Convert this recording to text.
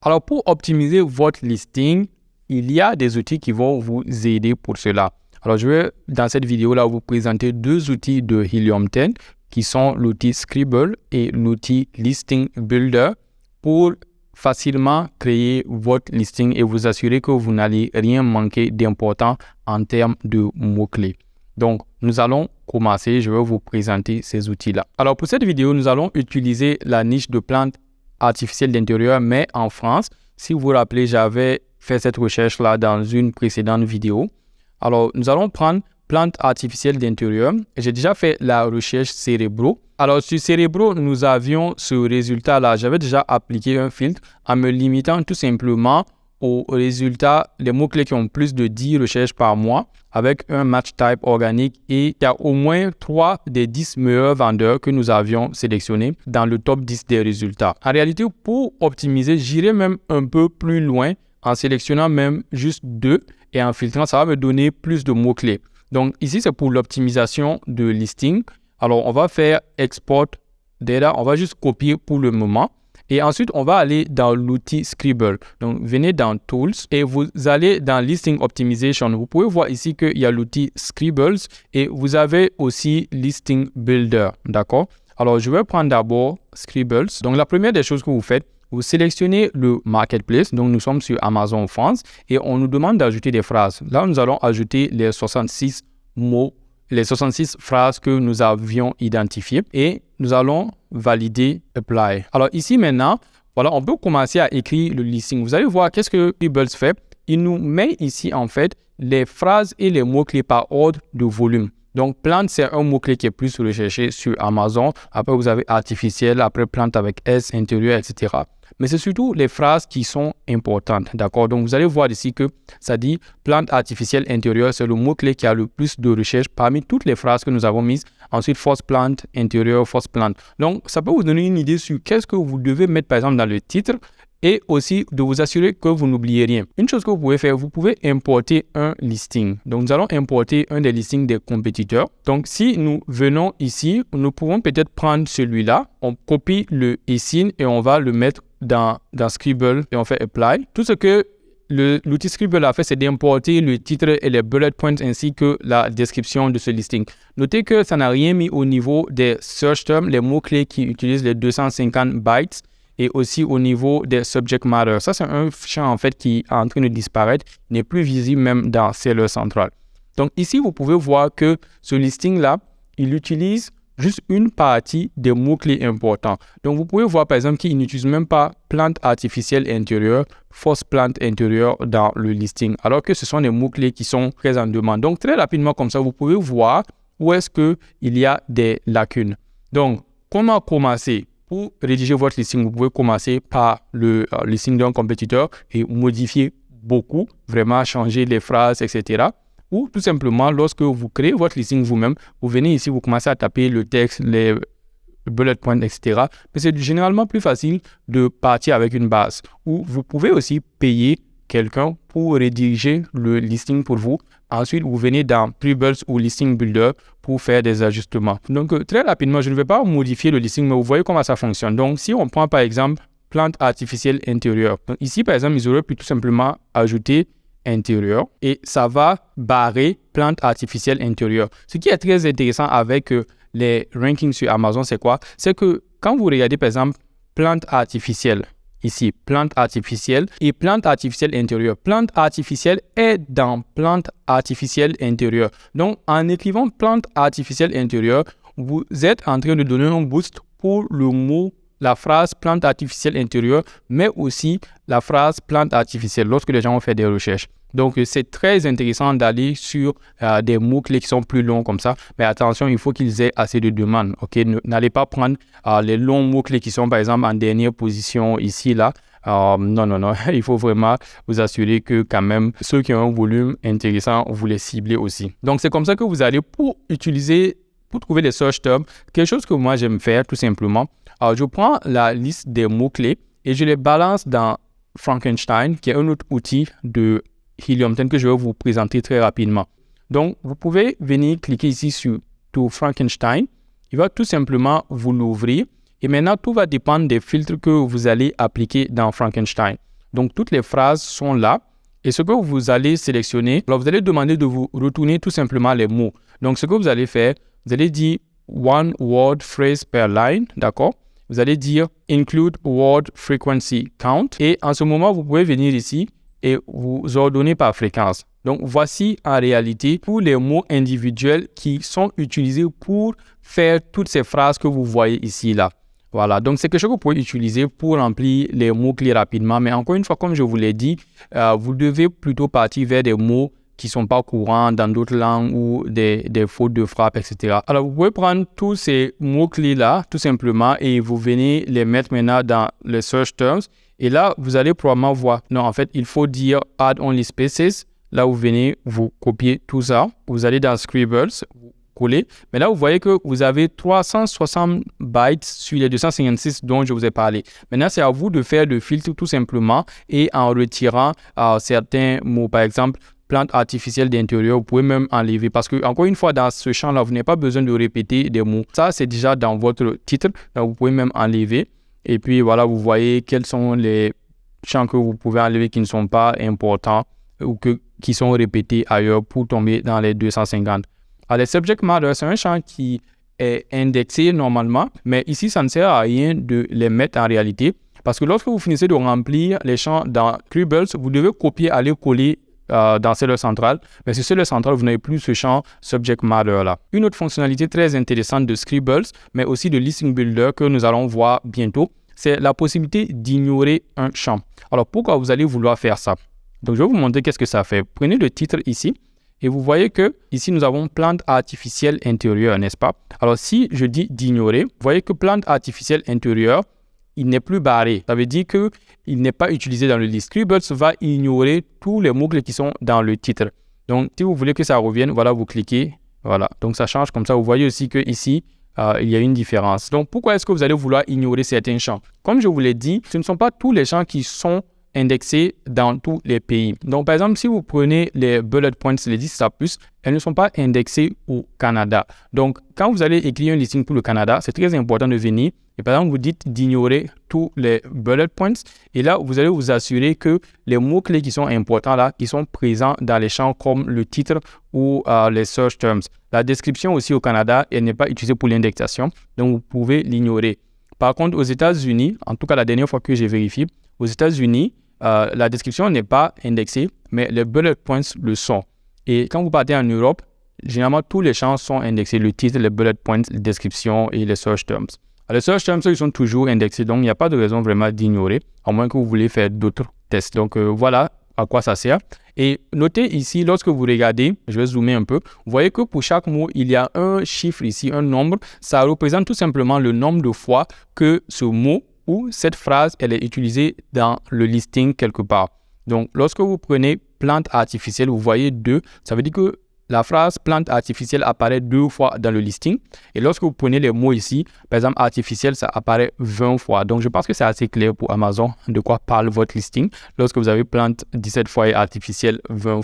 Alors, pour optimiser votre listing, il y a des outils qui vont vous aider pour cela. Alors, je vais, dans cette vidéo-là, vous présenter deux outils de Helium 10 qui sont l'outil Scribble et l'outil Listing Builder pour facilement créer votre listing et vous assurer que vous n'allez rien manquer d'important en termes de mots-clés. Donc, nous allons commencer. Je vais vous présenter ces outils-là. Alors, pour cette vidéo, nous allons utiliser la niche de plantes artificielles d'intérieur, mais en France. Si vous vous rappelez, j'avais fait cette recherche-là dans une précédente vidéo. Alors, nous allons prendre plantes artificielles d'intérieur. J'ai déjà fait la recherche Cerebro. Alors, sur Cerebro, nous avions ce résultat-là. J'avais déjà appliqué un filtre en me limitant tout simplement aux résultats, les mots-clés qui ont plus de 10 recherches par mois avec un match type organique et il y a au moins 3 des 10 meilleurs vendeurs que nous avions sélectionnés dans le top 10 des résultats. En réalité, pour optimiser, j'irai même un peu plus loin en sélectionnant même juste 2 et en filtrant, ça va me donner plus de mots-clés. Donc ici, c'est pour l'optimisation de listing. Alors, on va faire Export Data, on va juste copier pour le moment. Et ensuite, on va aller dans l'outil Scribble. Donc, venez dans Tools et vous allez dans Listing Optimization. Vous pouvez voir ici qu'il y a l'outil Scribbles et vous avez aussi Listing Builder. D'accord? Alors, je vais prendre d'abord Scribbles. Donc, la première des choses que vous faites, vous sélectionnez le Marketplace. Donc, nous sommes sur Amazon France et on nous demande d'ajouter des phrases. Là, nous allons ajouter les 66 mots, les 66 phrases que nous avions identifiées et nous allons valider Apply. Alors ici maintenant, voilà, on peut commencer à écrire le listing. Vous allez voir qu'est-ce que Scribble fait. Il nous met ici en fait les phrases et les mots-clés par ordre de volume. Donc plante, c'est un mot-clé qui est plus recherché sur Amazon. Après, vous avez artificiel, après plante avec S, intérieur, etc. Mais c'est surtout les phrases qui sont importantes, d'accord? Donc, vous allez voir ici que ça dit plante artificielle intérieure, c'est le mot-clé qui a le plus de recherche parmi toutes les phrases que nous avons mises. Ensuite, force plante, intérieur, force plante. Donc, ça peut vous donner une idée sur qu'est-ce que vous devez mettre, par exemple, dans le titre et aussi de vous assurer que vous n'oubliez rien. Une chose que vous pouvez faire, vous pouvez importer un listing. Donc, nous allons importer un des listings des compétiteurs. Donc, si nous venons ici, nous pouvons peut-être prendre celui-là. On copie le eSign et on va le mettre dans Scribble et on fait Apply. Tout ce que l'outil Scribble a fait, c'est d'importer le titre et les bullet points ainsi que la description de ce listing. Notez que ça n'a rien mis au niveau des search terms, les mots-clés qui utilisent les 250 bytes et aussi au niveau des subject matter. Ça, c'est un champ en fait qui est en train de disparaître, n'est plus visible même dans Seller Central. Donc ici, vous pouvez voir que ce listing-là, il utilise juste une partie des mots-clés importants. Donc, vous pouvez voir, par exemple, qu'il n'utilise même pas plante artificielle intérieure, force plante intérieure dans le listing, alors que ce sont des mots-clés qui sont très en demande. Donc, très rapidement, comme ça, vous pouvez voir où est-ce qu'il y a des lacunes. Donc, comment commencer? Pour rédiger votre listing, vous pouvez commencer par le listing d'un compétiteur et modifier beaucoup, vraiment changer les phrases, etc. Ou tout simplement, lorsque vous créez votre listing vous-même, vous venez ici, vous commencez à taper le texte, les bullet points, etc. Mais c'est généralement plus facile de partir avec une base. Ou vous pouvez aussi payer quelqu'un pour rédiger le listing pour vous. Ensuite, vous venez dans Scribble ou Listing Builder pour faire des ajustements. Donc, très rapidement, je ne vais pas modifier le listing, mais vous voyez comment ça fonctionne. Donc, si on prend par exemple plante artificielle intérieure. Donc, ici, par exemple, ils auraient pu tout simplement ajouter intérieur et ça va barrer plante artificielle intérieure. Ce qui est très intéressant avec les rankings sur Amazon, c'est quoi? C'est que quand vous regardez par exemple plante artificielle, ici plante artificielle et plante artificielle intérieure, plante artificielle est dans plante artificielle intérieure. Donc en écrivant plante artificielle intérieure, vous êtes en train de donner un boost pour le mot, la phrase plante artificielle intérieure, mais aussi la phrase plante artificielle lorsque les gens ont fait des recherches. Donc, c'est très intéressant d'aller sur des mots-clés qui sont plus longs comme ça. Mais attention, il faut qu'ils aient assez de demandes. Okay? N'allez pas prendre les longs mots-clés qui sont par exemple en dernière position ici, là. Non. Il faut vraiment vous assurer que quand même, ceux qui ont un volume intéressant, vous les ciblez aussi. Donc, c'est comme ça que vous allez pour trouver les search terms, quelque chose que moi j'aime faire tout simplement. Alors, je prends la liste des mots-clés et je les balance dans Frankenstein, qui est un autre outil de Helium 10 que je vais vous présenter très rapidement. Donc, vous pouvez venir cliquer ici sur Frankenstein. Il va tout simplement vous l'ouvrir. Et maintenant, tout va dépendre des filtres que vous allez appliquer dans Frankenstein. Donc, toutes les phrases sont là. Et ce que vous allez sélectionner, alors vous allez demander de vous retourner tout simplement les mots. Donc, ce que vous allez faire, vous allez dire one word phrase per line, d'accord? Vous allez dire include word frequency count. Et en ce moment, vous pouvez venir ici et vous ordonner par fréquence. Donc, voici en réalité tous les mots individuels qui sont utilisés pour faire toutes ces phrases que vous voyez ici, là. Voilà, donc c'est quelque chose que vous pouvez utiliser pour remplir les mots-clés rapidement. Mais encore une fois, comme je vous l'ai dit, vous devez plutôt partir vers des mots qui ne sont pas courants dans d'autres langues ou des fautes de frappe, etc. Alors, vous pouvez prendre tous ces mots-clés-là, tout simplement, et vous venez les mettre maintenant dans les search terms. Et là, vous allez probablement voir, non, en fait, il faut dire add only spaces. Là, vous venez, vous copiez tout ça. Vous allez dans Scribbles, vous collez. Mais là, vous voyez que vous avez 360 bytes sur les 256 dont je vous ai parlé. Maintenant, c'est à vous de faire le filtre tout simplement et en retirant certains mots. Par exemple, plante artificielle d'intérieur, vous pouvez même enlever parce que, encore une fois, dans ce champ-là, vous n'avez pas besoin de répéter des mots. Ça, c'est déjà dans votre titre. Donc, vous pouvez même enlever. Et puis, voilà, vous voyez quels sont les champs que vous pouvez enlever qui ne sont pas importants ou qui sont répétés ailleurs pour tomber dans les 250. Alors, les subject matter, c'est un champ qui est indexé normalement, mais ici, ça ne sert à rien de les mettre en réalité parce que lorsque vous finissez de remplir les champs dans Scribbles, vous devez copier, aller coller dans cellule centrale, mais sur cellule centrale, vous n'avez plus ce champ subject matter là. Une autre fonctionnalité très intéressante de Scribbles, mais aussi de Listing Builder que nous allons voir bientôt, c'est la possibilité d'ignorer un champ. Alors, pourquoi vous allez vouloir faire ça? Donc, je vais vous montrer qu'est-ce que ça fait. Prenez le titre ici et vous voyez que ici, nous avons plante artificielle intérieure, n'est-ce pas? Alors, si je dis d'ignorer, vous voyez que plante artificielle intérieure, il n'est plus barré. Ça veut dire qu'il n'est pas utilisé dans le list. Scribbles va ignorer tous les mots-clés qui sont dans le titre. Donc, si vous voulez que ça revienne, voilà, vous cliquez. Voilà. Donc, ça change comme ça. Vous voyez aussi qu'ici, il y a une différence. Donc, pourquoi est-ce que vous allez vouloir ignorer certains champs? Comme je vous l'ai dit, ce ne sont pas tous les champs qui sont indexés dans tous les pays. Donc, par exemple, si vous prenez les bullet points, les 10 à plus, elles ne sont pas indexées au Canada. Donc, quand vous allez écrire un listing pour le Canada, c'est très important de venir et par exemple, vous dites d'ignorer tous les bullet points et là, vous allez vous assurer que les mots-clés qui sont importants là, qui sont présents dans les champs comme le titre ou les search terms. La description aussi au Canada, elle n'est pas utilisée pour l'indexation, donc vous pouvez l'ignorer. Par contre, aux États-Unis, en tout cas la dernière fois que j'ai vérifié, aux États-Unis, la description n'est pas indexée, mais les bullet points le sont. Et quand vous partez en Europe, généralement, tous les champs sont indexés, le titre, les bullet points, les descriptions et les search terms. Alors, les search terms, ils sont toujours indexés, donc il n'y a pas de raison vraiment d'ignorer, à moins que vous voulez faire d'autres tests. Donc, voilà à quoi ça sert. Et notez ici, lorsque vous regardez, je vais zoomer un peu, vous voyez que pour chaque mot, il y a un chiffre ici, un nombre. Ça représente tout simplement le nombre de fois que ce mot ou cette phrase, elle est utilisée dans le listing quelque part. Donc, lorsque vous prenez plante artificielle, vous voyez 2, ça veut dire que la phrase plante artificielle apparaît 2 fois dans le listing. Et lorsque vous prenez les mots ici, par exemple artificielle, ça apparaît 20 fois. Donc, je pense que c'est assez clair pour Amazon de quoi parle votre listing lorsque vous avez plante 17 fois et artificielle 20